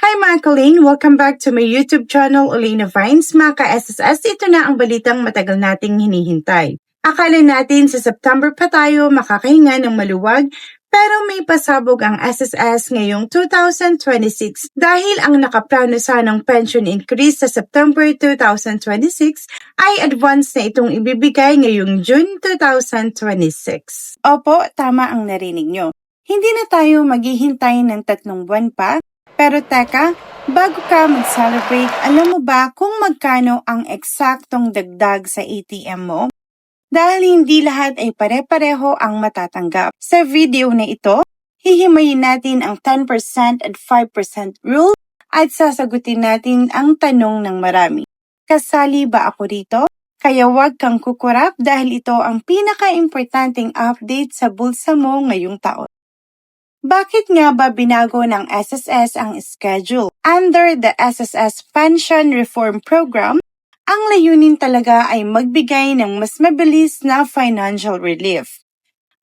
Hi mga ka-Lane! Welcome back to my YouTube channel, Olena Vines. Mga ka-SSS, ito na ang balitang matagal nating hinihintay. Akala natin sa September pa tayo makakahinga ng maluwag, pero may pasabog ang SSS ngayong 2026 dahil ang nakaplano sanang pension increase sa September 2026 ay advance na itong ibibigay ngayong June 2026. Opo, tama ang narinig nyo. Hindi na tayo maghihintay ng 3 buwan pa. Pero teka, bago ka mag-celebrate, alam mo ba kung magkano ang eksaktong dagdag sa ATM mo? Dahil hindi lahat ay pare-pareho ang matatanggap. Sa video na ito, hihimayin natin ang 10% at 5% rule at sasagutin natin ang tanong ng marami. Kasali ba ako rito? Kaya huwag kang kukurap dahil ito ang pinaka-importanting update sa bulsa mo ngayong taon. Bakit nga ba binago ng SSS ang schedule? Under the SSS Pension Reform Program, ang layunin talaga ay magbigay ng mas mabilis na financial relief.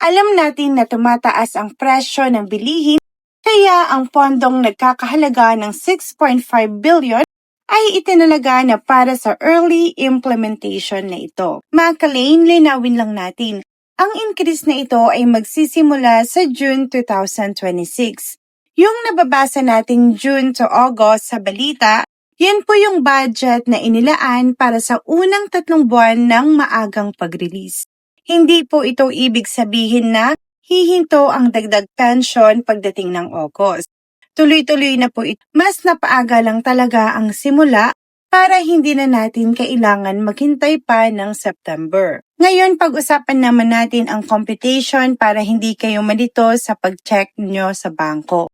Alam natin na tumataas ang presyo ng bilihin, kaya ang pondong nagkakahalaga ng 6.5 billion ay itinalaga na para sa early implementation na ito. Mga ka-Lane, linawin lang natin. Ang increase na ito ay magsisimula sa June 2026. Yung nababasa nating June to August sa balita, yan po yung budget na inilaan para sa unang 3 buwan ng maagang pag-release. Hindi po ito ibig sabihin na hihinto ang dagdag pension pagdating ng August. Tuloy-tuloy na po ito. Mas napaaga lang talaga ang simula para hindi na natin kailangan maghintay pa ng September. Ngayon, pag-usapan naman natin ang computation para hindi kayo malito sa pag-check nyo sa bangko.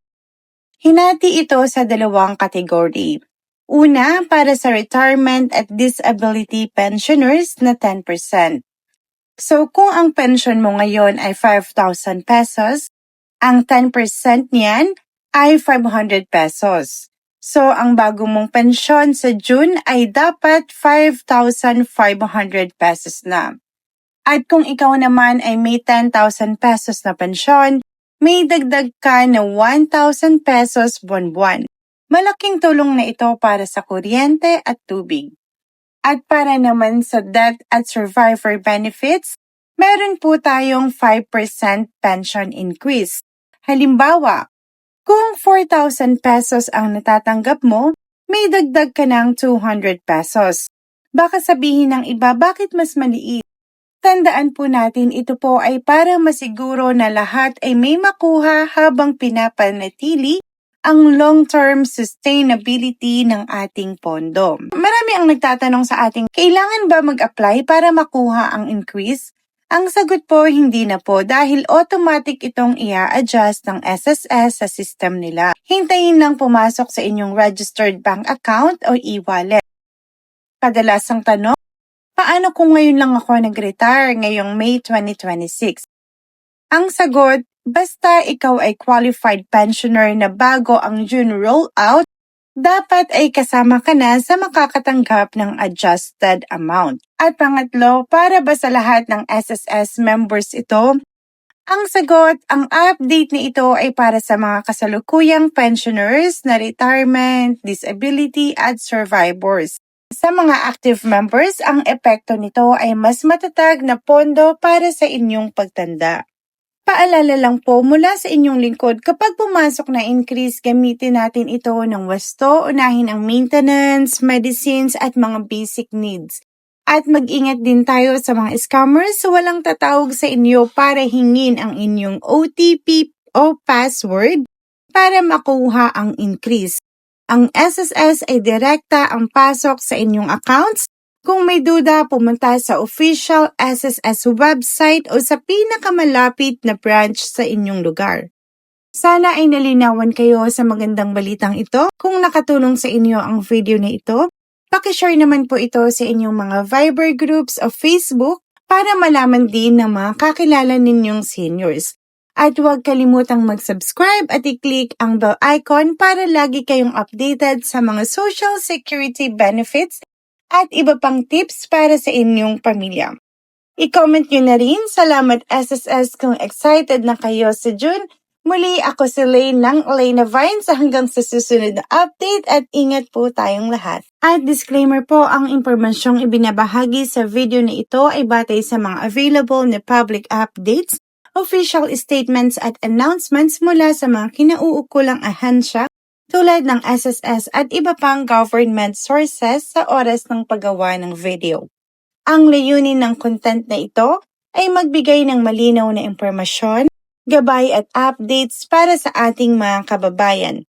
Hinati ito sa 2 kategory. Una, para sa retirement at disability pensioners na 10%. So, kung ang pension mo ngayon ay 5,000 pesos, ang 10% niyan ay 500 pesos. So, ang bago mong pensyon sa June ay dapat 5,500 pesos na. At kung ikaw naman ay may 10,000 pesos na pensyon, may dagdag ka na 1,000 pesos buwan-buwan. Malaking tulong na ito para sa kuryente at tubig. At para naman sa death at survivor benefits, meron po tayong 5% pension increase. Halimbawa, kung 4,000 pesos ang natatanggap mo, may dagdag ka ng 200 pesos. Baka sabihin ng iba, bakit mas maliit? Tandaan po natin ito po ay para masiguro na lahat ay may makuha habang pinapanatili ang long-term sustainability ng ating pondo. Marami ang nagtatanong sa ating, kailangan ba mag-apply para makuha ang increase? Ang sagot po, hindi na po dahil automatic itong i-adjust ng SSS sa system nila. Hintayin lang pumasok sa inyong registered bank account o e-wallet. Kadalasang tanong, paano kung ngayon lang ako nag-retire ngayong May 2026? Ang sagot, basta ikaw ay qualified pensioner na bago ang June rollout, dapat ay kasama ka na sa makakatanggap ng adjusted amount. At pangatlo, para ba sa lahat ng SSS members ito? Ang sagot, ang update na ito ay para sa mga kasalukuyang pensioners na retirement, disability at survivors. Sa mga active members, ang epekto nito ay mas matatag na pondo para sa inyong pagtanda. Paalala lang po mula sa inyong lingkod, kapag pumasok na increase, gamitin natin ito ng wasto, unahin ang maintenance, medicines at mga basic needs. At mag-ingat din tayo sa mga scammers, walang tatawag sa inyo para hingin ang inyong OTP o password para makuha ang increase. Ang SSS ay direkta ang pasok sa inyong accounts. Kung may duda, pumunta sa official SSS website o sa pinakamalapit na branch sa inyong lugar. Sana ay nalinawan kayo sa magandang balitang ito. Kung nakatulong sa inyo ang video na ito, pakishare naman po ito sa inyong mga Viber groups o Facebook para malaman din ng mga kakilala ninyong seniors. At huwag kalimutang mag-subscribe at i-click ang bell icon para lagi kayong updated sa mga social security benefits at iba pang tips para sa inyong pamilya. I-comment nyo na rin. Salamat SSS kung excited na kayo sa June Muli ako si Lane ng Elena Vines hanggang sa susunod na update at ingat po tayong lahat. At disclaimer po, ang impormasyong ibinabahagi sa video na ito ay batay sa mga available na public updates, official statements at announcements mula sa mga kinauukulang ahensya tulad ng SSS at iba pang government sources sa oras ng paggawa ng video. Ang layunin ng content na ito ay magbigay ng malinaw na impormasyon, gabay at updates para sa ating mga kababayan,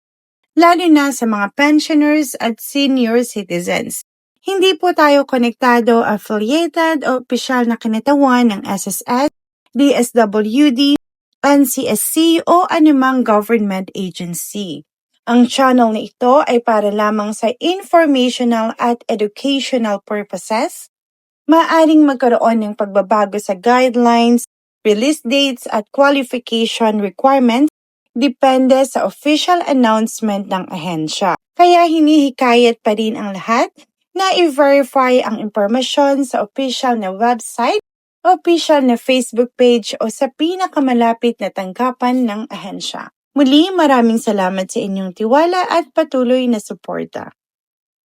lalo na sa mga pensioners at senior citizens. Hindi po tayo konektado, affiliated o opisyal na kinatawan ng SSS, DSWD, NCSC o anumang government agency. Ang channel na ito ay para lamang sa informational at educational purposes. Maaring magkaroon ng pagbabago sa guidelines, release dates at qualification requirements depende sa official announcement ng ahensya. Kaya hinihikayat pa rin ang lahat na i-verify ang impormasyon sa official na website, official na Facebook page o sa pinakamalapit na tanggapan ng ahensya. Muli, maraming salamat sa inyong tiwala at patuloy na suporta.